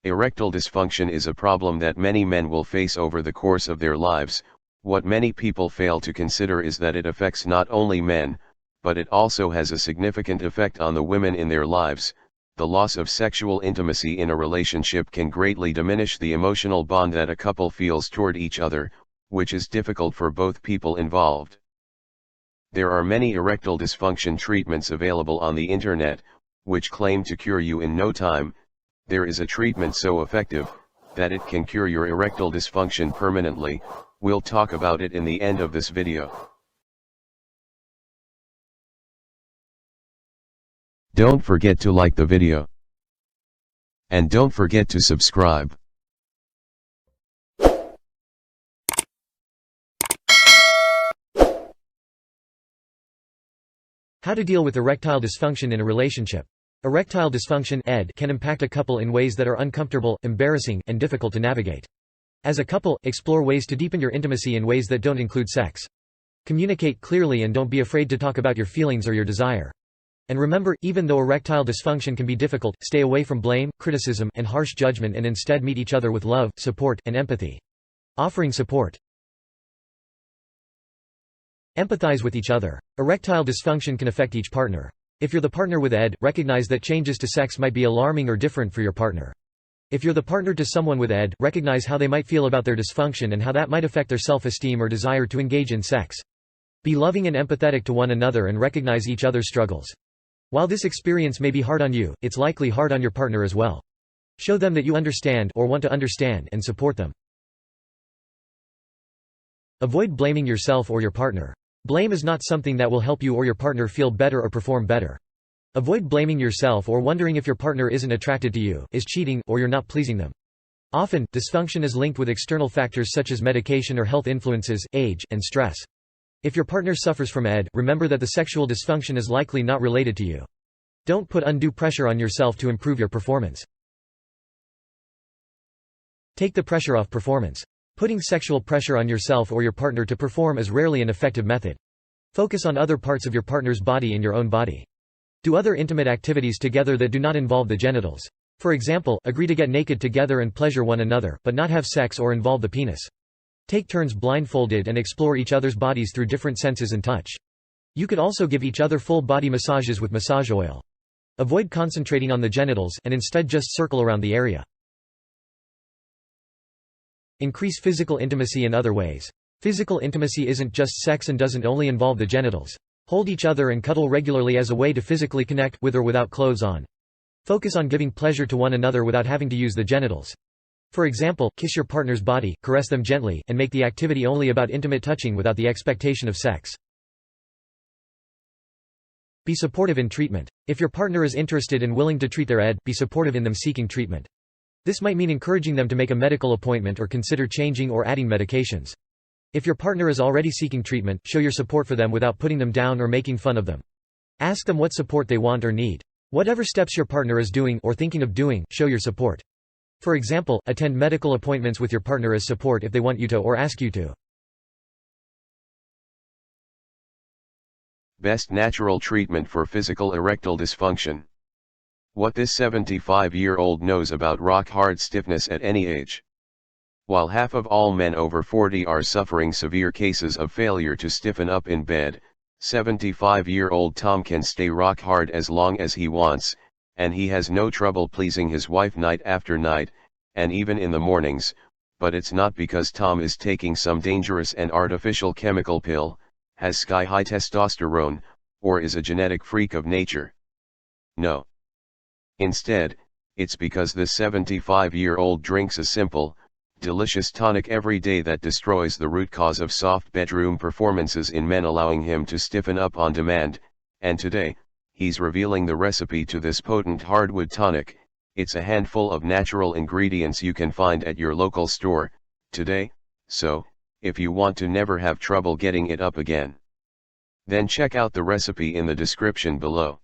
Erectile dysfunction is a problem that many men will face over the course of their lives. What many people fail to consider is that it affects not only men, but it also has a significant effect on the women in their lives. The loss of sexual intimacy in a relationship can greatly diminish the emotional bond that a couple feels toward each other, which is difficult for both people involved. There are many erectile dysfunction treatments available on the internet, which claim to cure you in no time. There is a treatment so effective that it can cure your erectile dysfunction permanently. We'll talk about it in the end of this video. Don't forget to like the video. And don't forget to subscribe. How to deal with erectile dysfunction in a relationship. Erectile dysfunction (ED) can impact a couple in ways that are uncomfortable, embarrassing, and difficult to navigate. As a couple, explore ways to deepen your intimacy in ways that don't include sex. Communicate clearly and don't be afraid to talk about your feelings or your desire. And remember, even though erectile dysfunction can be difficult, stay away from blame, criticism, and harsh judgment and instead meet each other with love, support, and empathy. Offering support. Empathize with each other. Erectile dysfunction can affect each partner. If you're the partner with ED, recognize that changes to sex might be alarming or different for your partner. If you're the partner to someone with ED, recognize how they might feel about their dysfunction and how that might affect their self-esteem or desire to engage in sex. Be loving and empathetic to one another and recognize each other's struggles. While this experience may be hard on you, it's likely hard on your partner as well. Show them that you understand or want to understand and support them. Avoid blaming yourself or your partner. Blame is not something that will help you or your partner feel better or perform better. Avoid blaming yourself or wondering if your partner isn't attracted to you, is cheating, or you're not pleasing them. Often, dysfunction is linked with external factors such as medication or health influences, age, and stress. If your partner suffers from ED, remember that the sexual dysfunction is likely not related to you. Don't put undue pressure on yourself to improve your performance. Take the pressure off performance. Putting sexual pressure on yourself or your partner to perform is rarely an effective method. Focus on other parts of your partner's body and your own body. Do other intimate activities together that do not involve the genitals. For example, agree to get naked together and pleasure one another, but not have sex or involve the penis. Take turns blindfolded and explore each other's bodies through different senses and touch. You could also give each other full body massages with massage oil. Avoid concentrating on the genitals, and instead just circle around the area. Increase physical intimacy in other ways. Physical intimacy isn't just sex and doesn't only involve the genitals. Hold each other and cuddle regularly as a way to physically connect, with or without clothes on. Focus on giving pleasure to one another without having to use the genitals. For example, kiss your partner's body, caress them gently, and make the activity only about intimate touching without the expectation of sex. Be supportive in treatment. If your partner is interested and willing to treat their ED, be supportive in them seeking treatment. This might mean encouraging them to make a medical appointment or consider changing or adding medications. If your partner is already seeking treatment, show your support for them without putting them down or making fun of them. Ask them what support they want or need. Whatever steps your partner is doing or thinking of doing, show your support. For example, attend medical appointments with your partner as support if they want you to or ask you to. Best natural treatment for physical erectile dysfunction. What this 75-year-old knows about rock-hard stiffness at any age. While half of all men over 40 are suffering severe cases of failure to stiffen up in bed, 75-year-old Tom can stay rock-hard as long as he wants, and he has no trouble pleasing his wife night after night, and even in the mornings, but it's not because Tom is taking some dangerous and artificial chemical pill, has sky-high testosterone, or is a genetic freak of nature. No. Instead, it's because this 75-year-old drinks a simple, delicious tonic every day that destroys the root cause of soft bedroom performances in men, allowing him to stiffen up on demand, and today, he's revealing the recipe to this potent hardwood tonic. It's a handful of natural ingredients you can find at your local store today, so, if you want to never have trouble getting it up again, then check out the recipe in the description below.